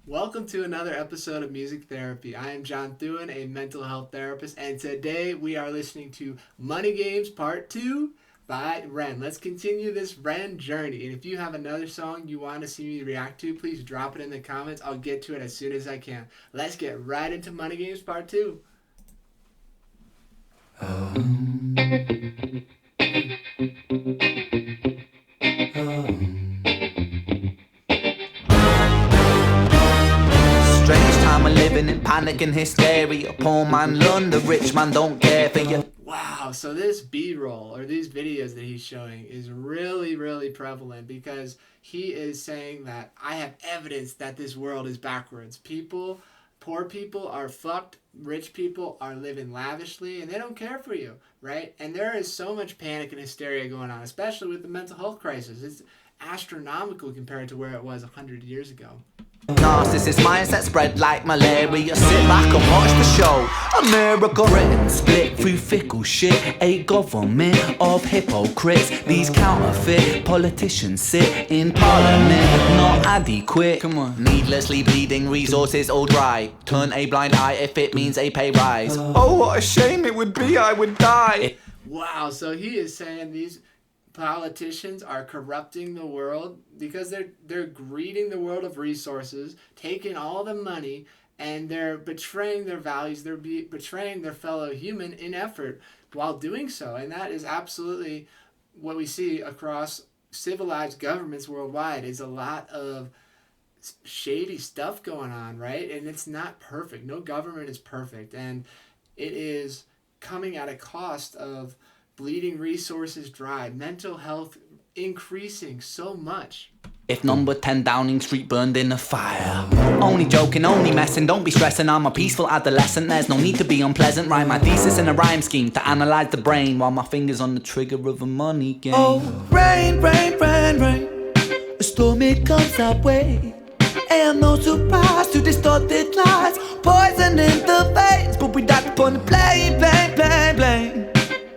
Welcome to another episode of Music Therapy. I am John Thuen, a mental health therapist, and today we are listening to Money Games Part 2 by REN. Let's continue this REN journey. And if you have another song you want to see me react to, please drop it in the comments. I'll get to it as soon as I can. Let's get right into Money Games Part 2. Strange time of living in panic and hysteria. Poor man learn, the rich man don't care for you. Wow, so this B-roll or these videos that he's showing is really prevalent because he is saying that I have evidence that this world is backwards. Poor people are fucked, rich people are living lavishly, and they don't care for you, right? And there is so much panic and hysteria going on, especially with the mental health crisis. It's astronomical compared to where it was 100 years ago. Narcissist mindset spread like malaria. Sit back and watch the show. America written split through fickle shit. A government of hypocrites. These counterfeit politicians sit in parliament, not adequate. Come on. Needlessly bleeding resources all dry. Turn a blind eye if it means a pay rise. Oh, what a shame it would be, I would die. Wow, so he is saying these politicians are corrupting the world because they're greeding the world of resources, taking all the money, and they're betraying their values. They're betraying their fellow human in effort while doing so. And that is absolutely what we see across civilized governments worldwide is a lot of shady stuff going on, right? And it's not perfect. No government is perfect. And it is coming at a cost of bleeding resources dry, mental health increasing so much. If number 10 Downing Street burned in a fire. Only joking, only messing, don't be stressing. I'm a peaceful adolescent, there's no need to be unpleasant. Write my thesis in a rhyme scheme to analyze the brain while my finger's on the trigger of a money game. Oh, rain, a storm it comes our way. And no surprise to distorted lies, poison in the veins, but we die upon the blame.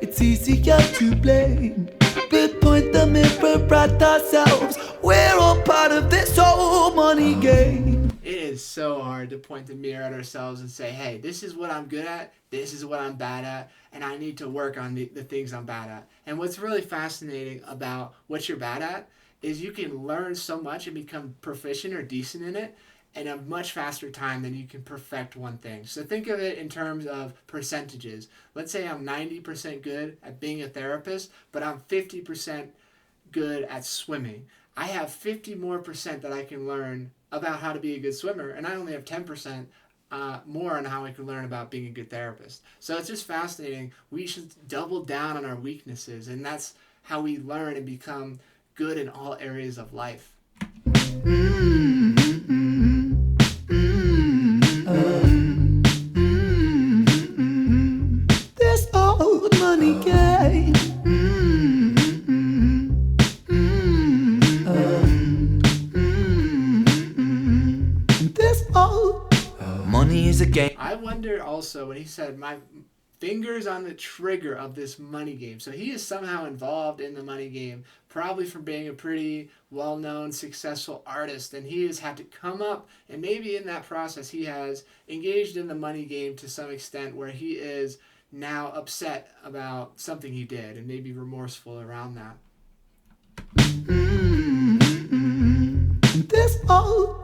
It's easier to blame, but point the mirror at ourselves. We're all part of this whole money game. It is so hard to point the mirror at ourselves and say, hey, this is what I'm good at, this is what I'm bad at, and I need to work on the things I'm bad at. And what's really fascinating about what you're bad at is you can learn so much and become proficient or decent in it in a much faster time than you can perfect one thing. So think of it in terms of percentages. Let's say I'm 90% good at being a therapist, but I'm 50% good at swimming. I have 50 more percent that I can learn about how to be a good swimmer, and I only have 10% more on how I can learn about being a good therapist. So it's just fascinating. We should double down on our weaknesses, and that's how we learn and become good in all areas of life. This old money game. This old money is a game. I wonder also when he said my fingers on the trigger of this money game. So he is somehow involved in the money game, probably from being a pretty well-known, successful artist. And he has had to come up, and maybe in that process he has engaged in the money game to some extent where he is now upset about something he did and maybe remorseful around that. This old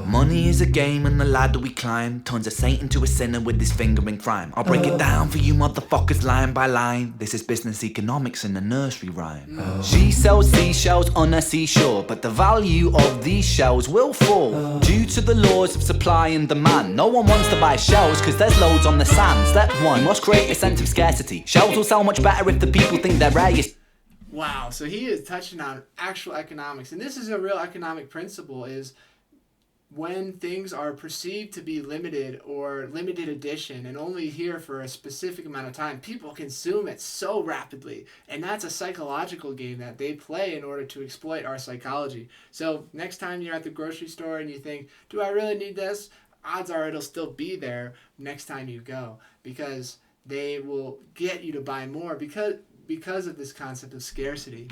money is a game and the ladder we climb turns a saint into a sinner with his finger in crime. I'll break it down for you motherfuckers line by line. This is business economics in a nursery rhyme. She sells seashells on a seashore, but the value of these shells will fall due to the laws of supply and demand. No one wants to buy shells cause there's loads on the sand. Step one, must create a sense of scarcity. Shells will sell much better if the people think they're rare. Wow, so he is touching on actual economics. And this is a real economic principle is when things are perceived to be limited or limited edition and only here for a specific amount of time, people consume it so rapidly. And that's a psychological game that they play in order to exploit our psychology. So next time you're at the grocery store and you think, do I really need this? Odds are it'll still be there next time you go because they will get you to buy more because of this concept of scarcity.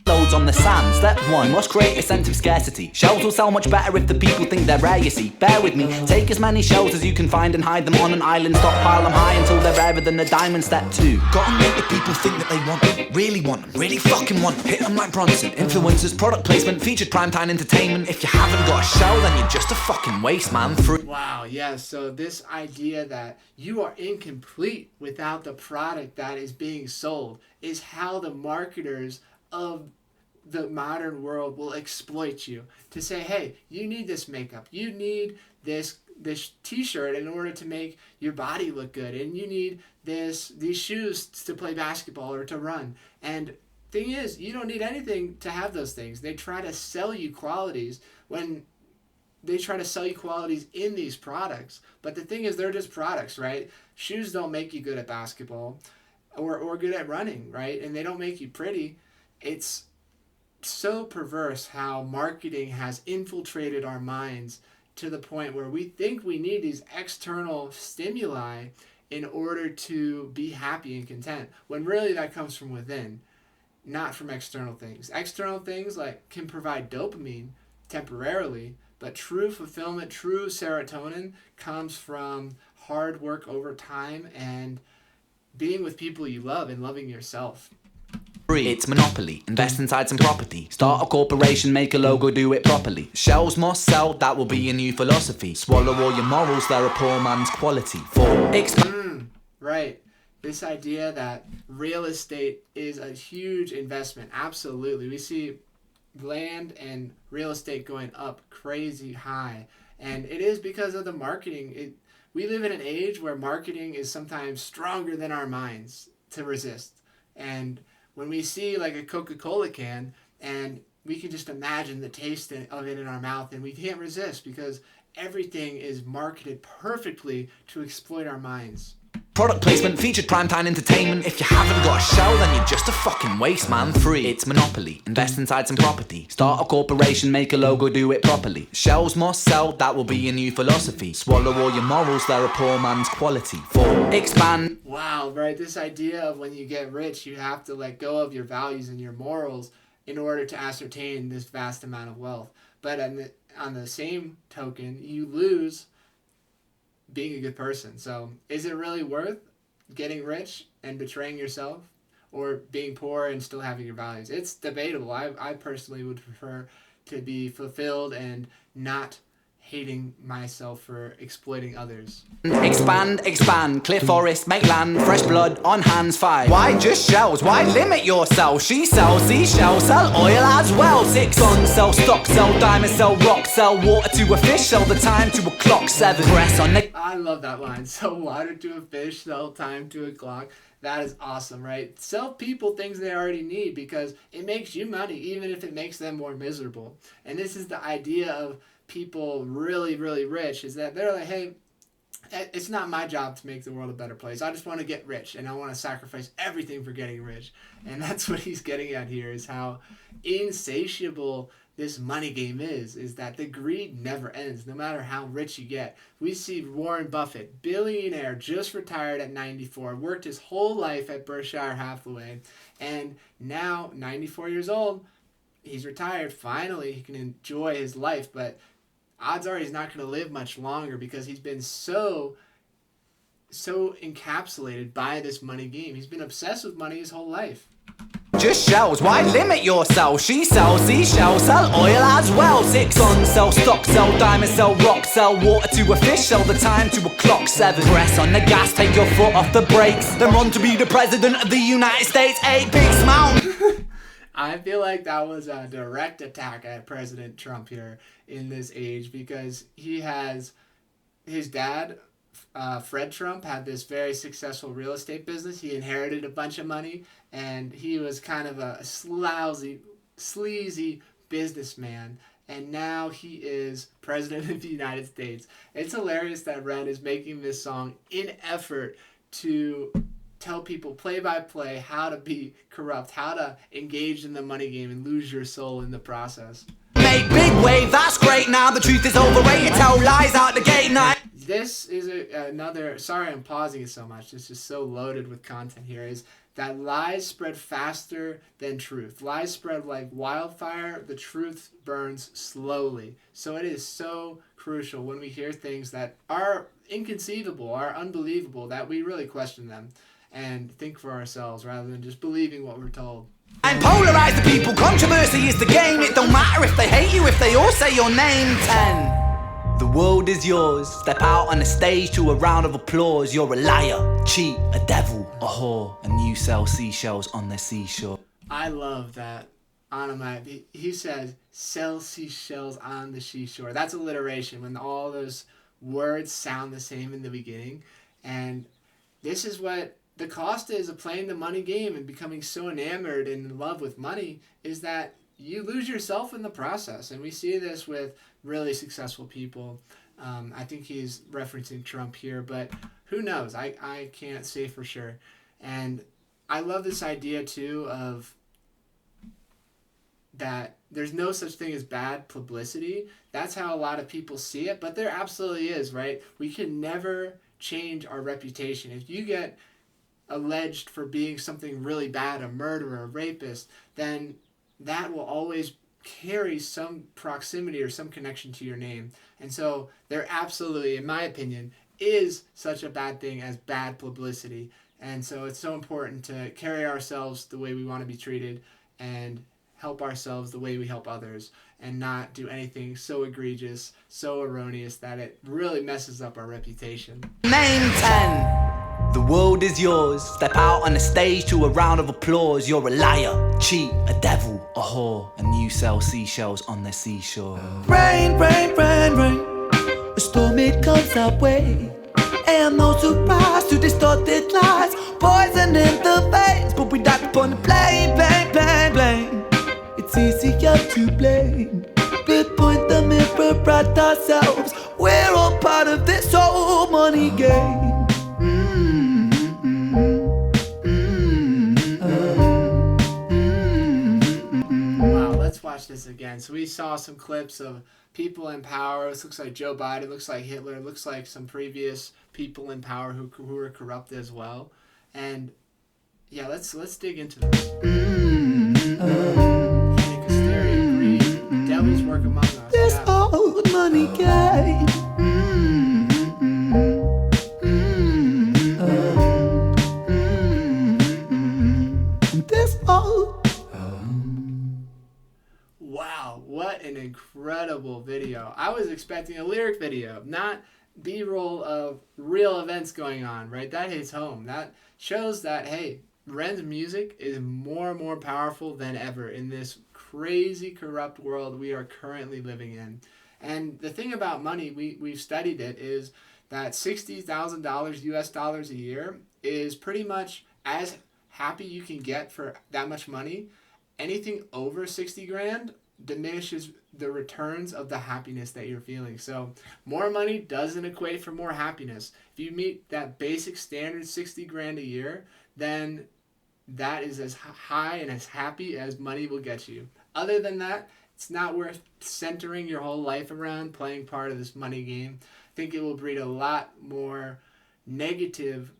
Loads on the sand. Step 1, must create a sense of scarcity. Shells will sell much better if the people think they're rare, you see. Bear with me, take as many shells as you can find and hide them on an island. Stockpile them high until they're rarer than a diamond. Step 2, gotta make the people think that they want them, really want them, really fucking want them. Hit them like Bronson. Influencers, product placement, featured primetime entertainment. If you haven't got a shell, then you're just a fucking waste, man. Wow, yeah, so this idea that you are incomplete without the product that is being sold is how the marketers of the modern world will exploit you to say, hey, you need this makeup, you need this t-shirt in order to make your body look good, and you need these shoes to play basketball or to run. And thing is, you don't need anything to have those things. They try to sell you qualities when they try to sell you qualities in these products. But the thing is, they're just products, right? Shoes don't make you good at basketball or good at running, right? And they don't make you pretty. It's so perverse how marketing has infiltrated our minds to the point where we think we need these external stimuli in order to be happy and content, when really that comes from within, not from external things. External things like can provide dopamine temporarily, but true fulfillment, true serotonin comes from hard work over time and being with people you love and loving yourself. It's monopoly. Invest inside some property. Start a corporation, make a logo, do it properly. Shells must sell, that will be a new philosophy. Swallow all your morals, they're a poor man's quality. 4. Right. This idea that real estate is a huge investment. Absolutely. We see land and real estate going up crazy high. And it is because of the marketing. We live in an age where marketing is sometimes stronger than our minds to resist. And when we see like a Coca-Cola can, and we can just imagine the taste of it in our mouth, and we can't resist because everything is marketed perfectly to exploit our minds. Product placement, featured primetime entertainment. If you haven't got a shell, then you're just a fucking waste, man. 3. It's monopoly. Invest inside some property. Start a corporation, make a logo, do it properly. Shells must sell, that will be a new philosophy. Swallow all your morals, they're a poor man's quality. 4. Expand. Wow, right? This idea of when you get rich, you have to let go of your values and your morals in order to ascertain this vast amount of wealth. But on the same token, you lose being a good person. So is it really worth getting rich and betraying yourself, or being poor and still having your values? It's debatable. I personally would prefer to be fulfilled and not hating myself for exploiting others. Expand, clear forest, make land, fresh blood on hands. 5. Why just shells? Why limit yourself? She sells seashells, sell oil as well. 6. Guns, sell stock, sell diamonds, sell rock, sell water to a fish, sell the time to a clock. 7. Press on the... I love that line. Sell water to a fish, sell time to a clock. That is awesome, right? Sell people things they already need because it makes you money, even if it makes them more miserable. And this is the idea of people really, really rich, is that they're like, hey, it's not my job to make the world a better place. I just want to get rich, and I want to sacrifice everything for getting rich. And that's what he's getting at here, is how insatiable this money game is that the greed never ends, no matter how rich you get. We see Warren Buffett, billionaire, just retired at 94, worked his whole life at Berkshire Hathaway, and now, 94 years old, he's retired. Finally, he can enjoy his life, but odds are he's not going to live much longer because he's been so encapsulated by this money game. He's been obsessed with money his whole life. Just shells, why limit yourself? She sells seashells, sell oil as well. 6. Guns, sell stock, sell diamonds, sell rock, sell water to a fish, sell the time to a clock. 7. Press on the gas, take your foot off the brakes, then run to be the president of the United States. 8. Big smile. I feel like that was a direct attack at President Trump here in this age, because he has his dad, Fred Trump, had this very successful real estate business. He inherited a bunch of money, and he was kind of a sleazy businessman. And now he is president of the United States. It's hilarious that REN is making this song in effort to tell people play by play how to be corrupt, how to engage in the money game and lose your soul in the process. Make big wave, that's great. Now the truth is overrated. Tell lies out the gate night. This is another, sorry I'm pausing it so much, this is so loaded with content here, is that lies spread faster than truth. Lies spread like wildfire. The truth burns slowly. So it is so crucial when we hear things that are inconceivable, are unbelievable, that we really question them and think for ourselves rather than just believing what we're told. And polarize the people, controversy is the game. It don't matter if they hate you, if they all say your name. 10. The world is yours. Step out on the stage to a round of applause. You're a liar, cheat, a devil, a whore, and you sell seashells on the seashore. I love that. Onomatopoeia. He says, sell seashells on the seashore. That's alliteration when all those words sound the same in the beginning. And this is what the cost is of playing the money game and becoming so enamored and in love with money, is that you lose yourself in the process. And we see this with really successful people. I think he's referencing Trump here, but who knows? I can't say for sure. And I love this idea too of that there's no such thing as bad publicity. That's how a lot of people see it, but there absolutely is, right? We can never change our reputation. If you get alleged for being something really bad, a murderer, a rapist, then that will always carry some proximity or some connection to your name. And so there absolutely, in my opinion, is such a bad thing as bad publicity. And so it's so important to carry ourselves the way we want to be treated and help ourselves the way we help others, and not do anything so egregious, so erroneous that it really messes up our reputation. Name 10. The world is yours. Step out on the stage to a round of applause. You're a liar, cheat, a devil, a whore, and you sell seashells on the seashore. Rain, rain, rain, rain. A storm, it comes our way. And no surprise to distorted lies. Poison in the veins, but we die upon the blame, blame, blame, blame. It's easier to blame, but point the mirror at ourselves. We're all part of this whole money game. Wow, let's watch this again. So we saw some clips of people in power. This looks like Joe Biden, looks like Hitler, looks like some previous people in power who were corrupt as well. And yeah, let's dig into this. Panic, hysteria, greed, devils work among us. This old money game. This old. Wow, what an incredible video. I was expecting a lyric video, not B-roll of real events going on, right? That hits home. That shows that, hey, REN's music is more and more powerful than ever in this crazy, corrupt world we are currently living in. And the thing about money, we've studied it, is that $60,000 US dollars a year is pretty much as happy you can get for that much money. Anything over 60 grand diminishes the returns of the happiness that you're feeling. So more money doesn't equate for more happiness. If you meet that basic standard 60 grand a year, then that is as high and as happy as money will get you. Other than that, it's not worth centering your whole life around playing part of this money game. I think it will breed a lot more negative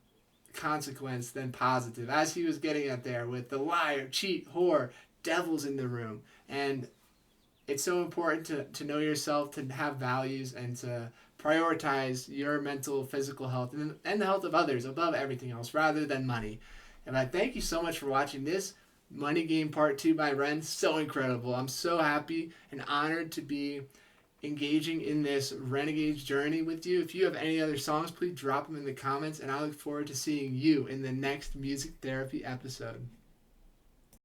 consequence than positive, as he was getting at there with the liar, cheat, whore, devils in the room. And it's so important to know yourself, to have values, and to prioritize your mental, physical health and the health of others above everything else rather than money. And I thank you so much for watching this Money Game Part 2 by REN. So incredible. I'm so happy and honored to be engaging in this Renegade's journey with you. If you have any other songs, please drop them in the comments, and I look forward to seeing you in the next music therapy episode.